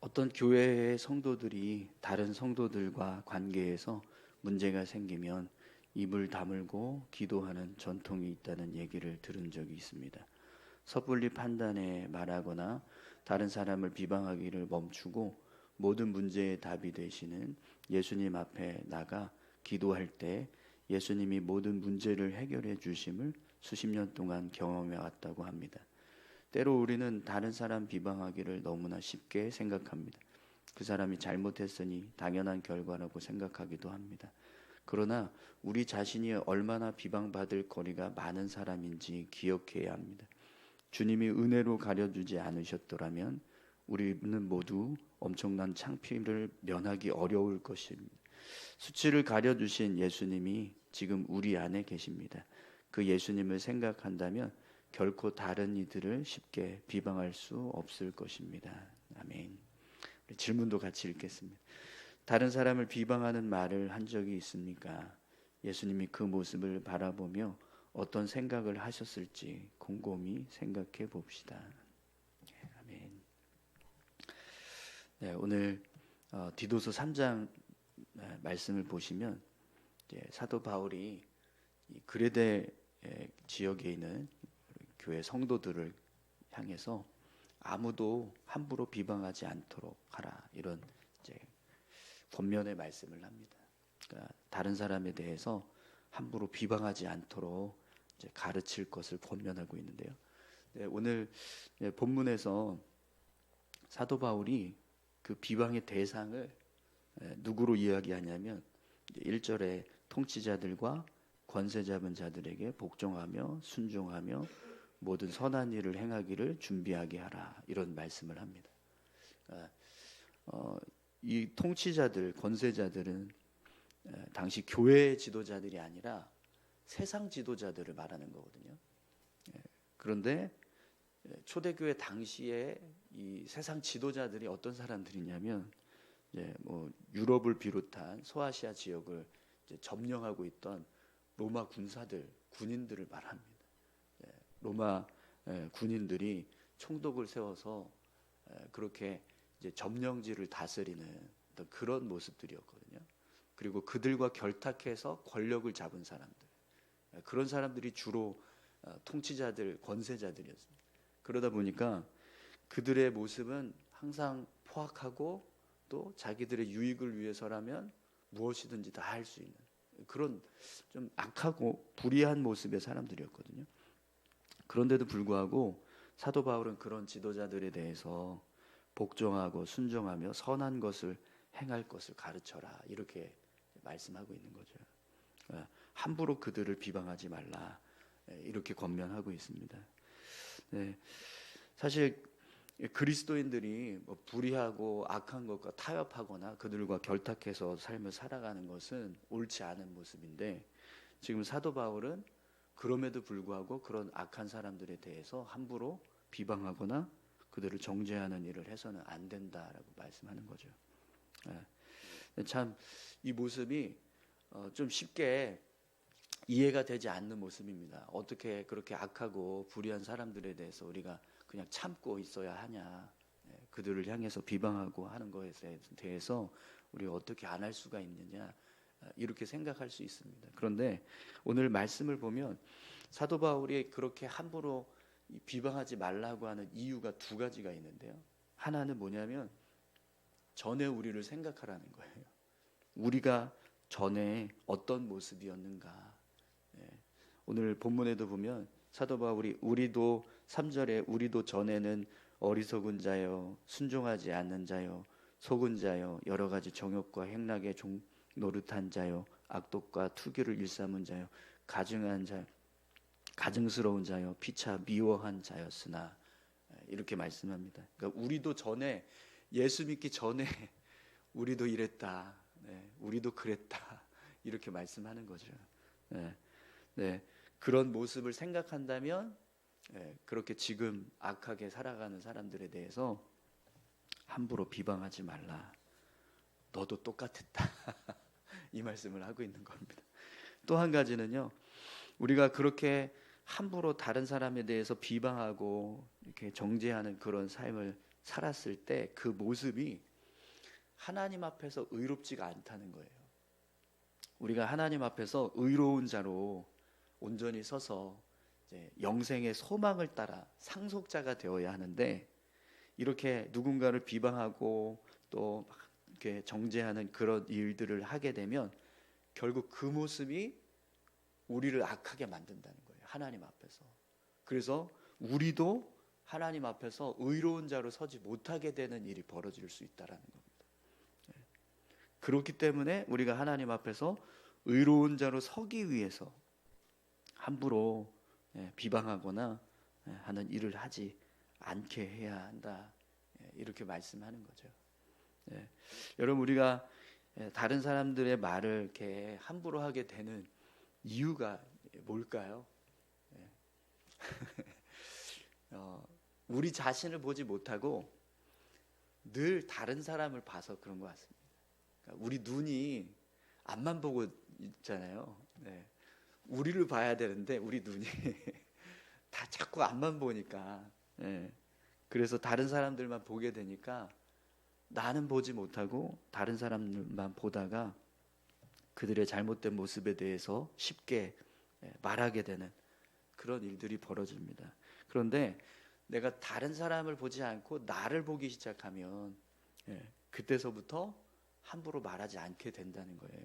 어떤 교회의 성도들이 다른 성도들과 관계에서 문제가 생기면 입을 다물고 기도하는 전통이 있다는 얘기를 들은 적이 있습니다. 섣불리 판단에 말하거나 다른 사람을 비방하기를 멈추고 모든 문제의 답이 되시는 예수님 앞에 나가 기도할 때 예수님이 모든 문제를 해결해 주심을 수십 년 동안 경험해 왔다고 합니다. 때로 우리는 다른 사람 비방하기를 너무나 쉽게 생각합니다. 그 사람이 잘못했으니 당연한 결과라고 생각하기도 합니다. 그러나 우리 자신이 얼마나 비방받을 거리가 많은 사람인지 기억해야 합니다. 주님이 은혜로 가려주지 않으셨더라면 우리는 모두 엄청난 창피를 면하기 어려울 것입니다. 수치를 가려주신 예수님이 지금 우리 안에 계십니다. 그 예수님을 생각한다면 결코 다른 이들을 쉽게 비방할 수 없을 것입니다. 아멘. 질문도 같이 읽겠습니다. 다른 사람을 비방하는 말을 한 적이 있습니까? 예수님이 그 모습을 바라보며 어떤 생각을 하셨을지 곰곰이 생각해 봅시다. 아멘. 네, 오늘 디도서 3장 말씀을 보시면 사도 바울이 이 그레데 지역에 있는 교회 성도들을 향해서 아무도 함부로 비방하지 않도록 하라, 이런 권면의 말씀을 합니다. 그러니까 다른 사람에 대해서 함부로 비방하지 않도록 가르칠 것을 권면하고 있는데요. 오늘 본문에서 사도 바울이 그 비방의 대상을 누구로 이야기하냐면 1절에 통치자들과 권세 잡은 자들에게 복종하며 순종하며 모든 선한 일을 행하기를 준비하게 하라, 이런 말씀을 합니다. 이 통치자들, 권세자들은 당시 교회 지도자들이 아니라 세상 지도자들을 말하는 거거든요. 그런데 초대교회 당시에 이 세상 지도자들이 어떤 사람들이냐면 뭐 유럽을 비롯한 소아시아 지역을 점령하고 있던 로마 군사들, 군인들을 말합니다. 로마 군인들이 총독을 세워서 그렇게 점령지를 다스리는 그런 모습들이었거든요. 그리고 그들과 결탁해서 권력을 잡은 사람들, 그런 사람들이 주로 통치자들, 권세자들이었습니다. 그러다 보니까 그들의 모습은 항상 포악하고 또 자기들의 유익을 위해서라면 무엇이든지 다 할 수 있는 그런 좀 악하고 불의한 모습의 사람들이었거든요. 그런데도 불구하고 사도 바울은 그런 지도자들에 대해서 복종하고 순종하며 선한 것을 행할 것을 가르쳐라, 이렇게 말씀하고 있는 거죠. 함부로 그들을 비방하지 말라, 이렇게 권면하고 있습니다. 사실 그리스도인들이 뭐 불의하고 악한 것과 타협하거나 그들과 결탁해서 삶을 살아가는 것은 옳지 않은 모습인데, 지금 사도 바울은 그럼에도 불구하고 그런 악한 사람들에 대해서 함부로 비방하거나 그들을 정죄하는 일을 해서는 안 된다라고 말씀하는 거죠. 참 이 모습이 좀 쉽게 이해가 되지 않는 모습입니다. 어떻게 그렇게 악하고 불의한 사람들에 대해서 우리가 그냥 참고 있어야 하냐, 그들을 향해서 비방하고 하는 것에 대해서 우리가 어떻게 안 할 수가 있느냐, 이렇게 생각할 수 있습니다. 그런데 오늘 말씀을 보면 사도 바울이 그렇게 함부로 비방하지 말라고 하는 이유가 두 가지가 있는데요. 하나는 뭐냐면 전에 우리를 생각하라는 거예요. 우리가 전에 어떤 모습이었는가. 오늘 본문에도 보면 사도 바울이 우리도 3절에 우리도 전에는 어리석은 자요, 순종하지 않는 자요, 속은 자요, 여러 가지 정욕과 행락에 노릇한 자요, 악독과 투기를 일삼은 자요, 가증한 자, 가증스러운 자요, 피차 미워한 자였으나, 이렇게 말씀합니다. 그러니까 우리도 전에, 예수 믿기 전에 우리도 이랬다, 우리도 그랬다, 이렇게 말씀하는 거죠. 그런 모습을 생각한다면 그렇게 지금 악하게 살아가는 사람들에 대해서 함부로 비방하지 말라. 너도 똑같았다. 이 말씀을 하고 있는 겁니다. 또 한 가지는요, 우리가 그렇게 함부로 다른 사람에 대해서 비방하고 이렇게 정죄하는 그런 삶을 살았을 때 그 모습이 하나님 앞에서 의롭지가 않다는 거예요. 우리가 하나님 앞에서 의로운 자로 온전히 서서 이제 영생의 소망을 따라 상속자가 되어야 하는데, 이렇게 누군가를 비방하고 또 막 이렇게 정죄하는 그런 일들을 하게 되면 결국 그 모습이 우리를 악하게 만든다는 거예요, 하나님 앞에서. 그래서 우리도 하나님 앞에서 의로운 자로 서지 못하게 되는 일이 벌어질 수 있다라는 겁니다. 그렇기 때문에 우리가 하나님 앞에서 의로운 자로 서기 위해서 함부로 비방하거나 하는 일을 하지 않게 해야 한다, 이렇게 말씀하는 거죠. 여러분, 우리가 다른 사람들의 말을 이렇게 함부로 하게 되는 이유가 뭘까요? 우리 자신을 보지 못하고 늘 다른 사람을 봐서 그런 것 같습니다. 그러니까 우리 눈이 앞만 보고 있잖아요. 우리를 봐야 되는데 우리 눈이 다 자꾸 앞만 보니까, 그래서 다른 사람들만 보게 되니까 나는 보지 못하고 다른 사람들만 보다가 그들의 잘못된 모습에 대해서 쉽게 말하게 되는 그런 일들이 벌어집니다. 그런데 내가 다른 사람을 보지 않고 나를 보기 시작하면 그때서부터 함부로 말하지 않게 된다는 거예요.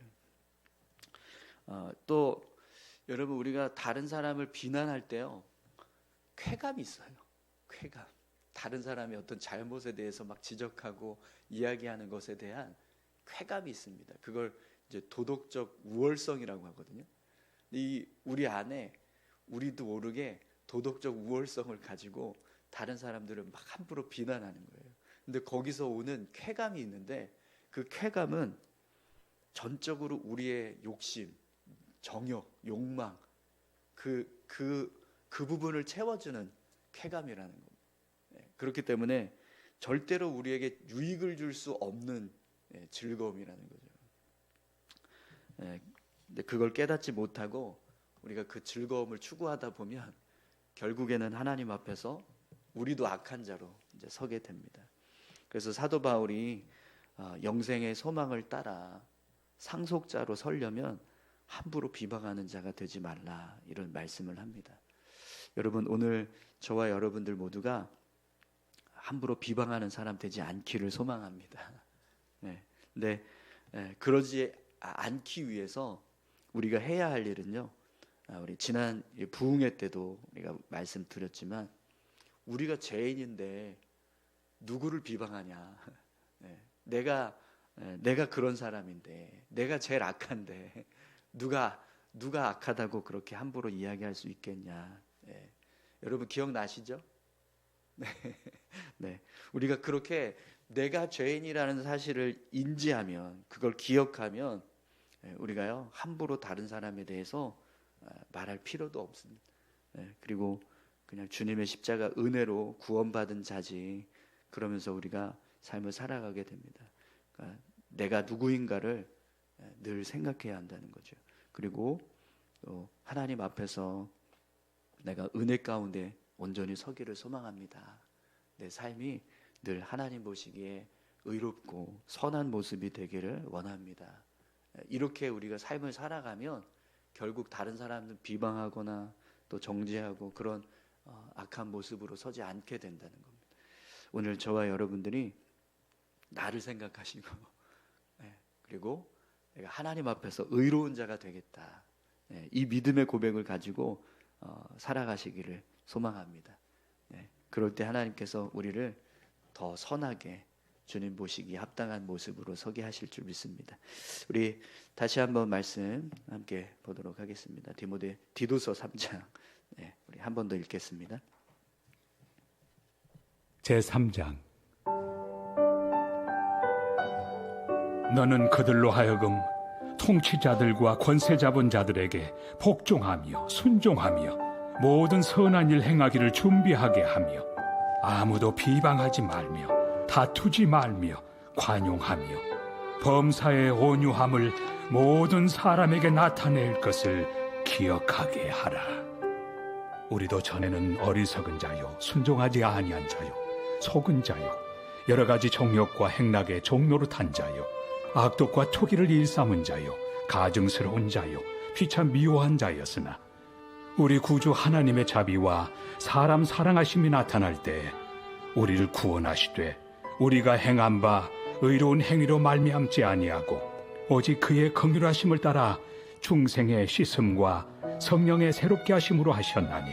또 여러분, 우리가 다른 사람을 비난할 때요, 쾌감이 있어요. 쾌감. 다른 사람의 어떤 잘못에 대해서 막 지적하고 이야기하는 것에 대한 쾌감이 있습니다. 그걸 이제 도덕적 우월성이라고 하거든요. 이 우리 안에 우리도 모르게 도덕적 우월성을 가지고 다른 사람들을 막 함부로 비난하는 거예요. 근데 거기서 오는 쾌감이 있는데, 그 쾌감은 전적으로 우리의 욕심, 정욕, 욕망, 그 부분을 채워주는 쾌감이라는 겁니다. 그렇기 때문에 절대로 우리에게 유익을 줄 수 없는 즐거움이라는 거죠. 근데 그걸 깨닫지 못하고 우리가 그 즐거움을 추구하다 보면 결국에는 하나님 앞에서 우리도 악한 자로 이제 서게 됩니다. 그래서 사도 바울이 영생의 소망을 따라 상속자로 서려면 함부로 비방하는 자가 되지 말라, 이런 말씀을 합니다. 여러분, 오늘 저와 여러분들 모두가 함부로 비방하는 사람 되지 않기를 소망합니다. 근데 그러지 않기 위해서 우리가 해야 할 일은요, 우리 지난 부흥회 때도 우리가 말씀드렸지만, 우리가 죄인인데 누구를 비방하냐? 내가 그런 사람인데, 내가 제일 악한데 누가 악하다고 그렇게 함부로 이야기할 수 있겠냐? 여러분 기억나시죠? 네. 우리가 그렇게 내가 죄인이라는 사실을 인지하면, 그걸 기억하면 우리가요, 함부로 다른 사람에 대해서 말할 필요도 없습니다. 그리고 그냥 주님의 십자가 은혜로 구원받은 자지, 그러면서 우리가 삶을 살아가게 됩니다. 그러니까 내가 누구인가를 늘 생각해야 한다는 거죠. 그리고 또 하나님 앞에서 내가 은혜 가운데 온전히 서기를 소망합니다. 내 삶이 늘 하나님 보시기에 의롭고 선한 모습이 되기를 원합니다. 이렇게 우리가 삶을 살아가면 결국 다른 사람들 비방하거나 또 정죄하고 그런 악한 모습으로 서지 않게 된다는 겁니다. 오늘 저와 여러분들이 나를 생각하시고 그리고 내가 하나님 앞에서 의로운 자가 되겠다, 이 믿음의 고백을 가지고 살아가시기를 소망합니다. 그럴 때 하나님께서 우리를 더 선하게 주님 보시기에 합당한 모습으로 서게 하실 줄 믿습니다. 우리 다시 한번 말씀 함께 보도록 하겠습니다. 디도서 3장 우리 한 번 더 읽겠습니다. 제3장. 너는 그들로 하여금 통치자들과 권세 잡은 자들에게 복종하며 순종하며 모든 선한 일 행하기를 준비하게 하며 아무도 비방하지 말며 다투지 말며 관용하며 범사의 온유함을 모든 사람에게 나타낼 것을 기억하게 하라. 우리도 전에는 어리석은 자요, 순종하지 아니한 자요, 속은 자요, 여러 가지 정욕과 행락의 종노릇한 자요, 악독과 토기를 일삼은 자요, 가증스러운 자요, 피차 미워한 자였으나 우리 구주 하나님의 자비와 사람 사랑하심이 나타날 때 우리를 구원하시되 우리가 행한 바 의로운 행위로 말미암지 아니하고 오직 그의 긍휼하심을 따라 중생의 씻음과 성령의 새롭게 하심으로 하셨나니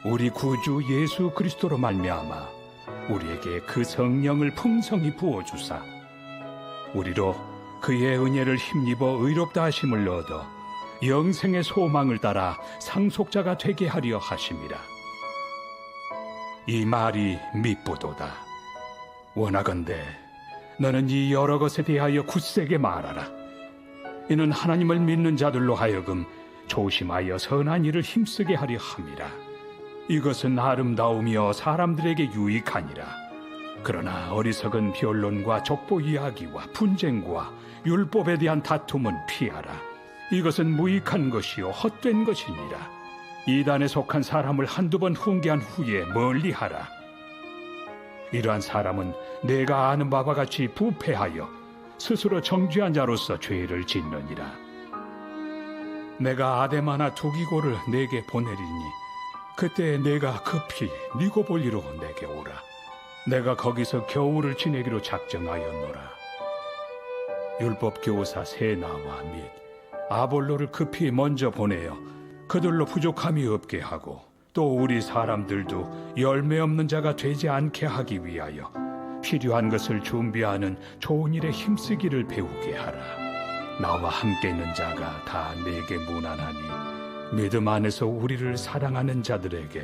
우리 구주 예수 그리스도로 말미암아 우리에게 그 성령을 풍성히 부어주사 우리로 그의 은혜를 힘입어 의롭다 하심을 얻어 영생의 소망을 따라 상속자가 되게 하려 하심이라. 이 말이 미쁘도다. 원하건대 너는 이 여러 것에 대하여 굳세게 말하라. 이는 하나님을 믿는 자들로 하여금 조심하여 선한 일을 힘쓰게 하려 함이라. 이것은 아름다우며 사람들에게 유익하니라. 그러나 어리석은 변론과 족보 이야기와 분쟁과 율법에 대한 다툼은 피하라. 이것은 무익한 것이요 헛된 것이니라. 이단에 속한 사람을 한두 번 훈계한 후에 멀리하라. 이러한 사람은 내가 아는 바와 같이 부패하여 스스로 정죄한 자로서 죄를 짓느니라. 내가 아데마나 두기고를 내게 보내리니 그때 내가 급히 니고볼리로 내게 오라. 내가 거기서 겨울을 지내기로 작정하였노라. 율법 교사 세나와 및 아볼로를 급히 먼저 보내어 그들로 부족함이 없게 하고 또 우리 사람들도 열매 없는 자가 되지 않게 하기 위하여 필요한 것을 준비하는 좋은 일에 힘쓰기를 배우게 하라. 나와 함께 있는 자가 다 내게 무난하니 믿음 안에서 우리를 사랑하는 자들에게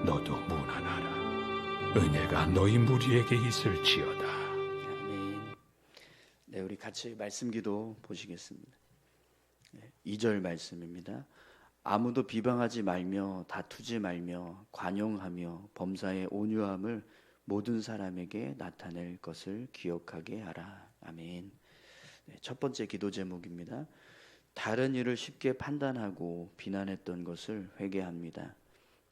너도 무난하라. 은혜가 너희 무리에게 있을지어다. 아멘. 네, 우리 같이 말씀 기도 보시겠습니다. 2절 말씀입니다. 아무도 비방하지 말며 다투지 말며 관용하며 범사의 온유함을 모든 사람에게 나타낼 것을 기억하게 하라. 아멘. 네, 첫 번째 기도 제목입니다. 다른 이를 쉽게 판단하고 비난했던 것을 회개합니다.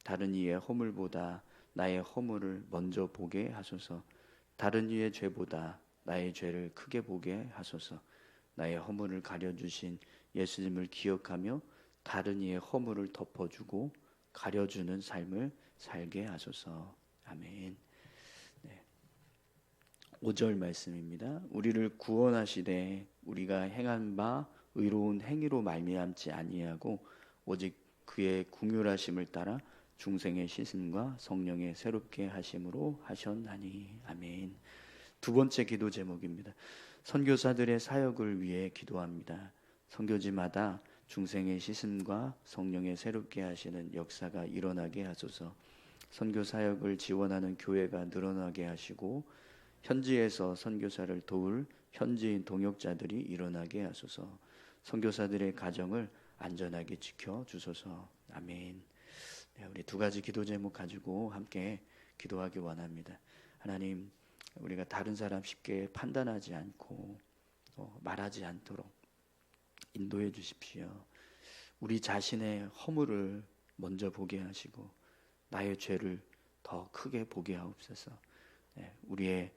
다른 이의 허물보다 나의 허물을 먼저 보게 하소서. 다른 이의 죄보다 나의 죄를 크게 보게 하소서. 나의 허물을 가려주신 예수님을 기억하며 다른 이의 허물을 덮어주고 가려주는 삶을 살게 하소서. 아멘. 네. 5절 말씀입니다. 우리를 구원하시되 우리가 행한 바 의로운 행위로 말미암지 아니하고 오직 그의 긍휼하심을 따라 중생의 씻음과 성령의 새롭게 하심으로 하셨나니. 아멘. 두 번째 기도 제목입니다. 선교사들의 사역을 위해 기도합니다. 선교지마다 중생의 씻음과 성령의 새롭게 하시는 역사가 일어나게 하소서. 선교 사역을 지원하는 교회가 늘어나게 하시고 현지에서 선교사를 도울 현지인 동역자들이 일어나게 하소서. 선교사들의 가정을 안전하게 지켜 주소서. 아멘. 네, 우리 두 가지 기도 제목 가지고 함께 기도하기 원합니다. 하나님, 우리가 다른 사람 쉽게 판단하지 않고 말하지 않도록 인도해 주십시오. 우리 자신의 허물을 먼저 보게 하시고 나의 죄를 더 크게 보게 하옵소서. 네, 우리의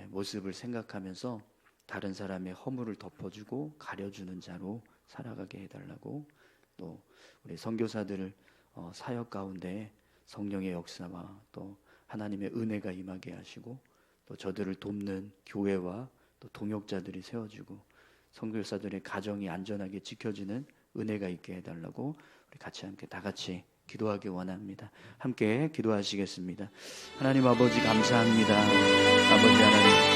모습을 생각하면서 다른 사람의 허물을 덮어주고 가려주는 자로 살아가게 해달라고, 또 우리 선교사들을 사역 가운데 성령의 역사와 또 하나님의 은혜가 임하게 하시고 또 저들을 돕는 교회와 또 동역자들이 세워지고 선교사들의 가정이 안전하게 지켜지는 은혜가 있게 해달라고 우리 같이 함께 다 같이 기도하기 원합니다. 함께 기도하시겠습니다. 하나님 아버지 감사합니다. 아버지 하나님,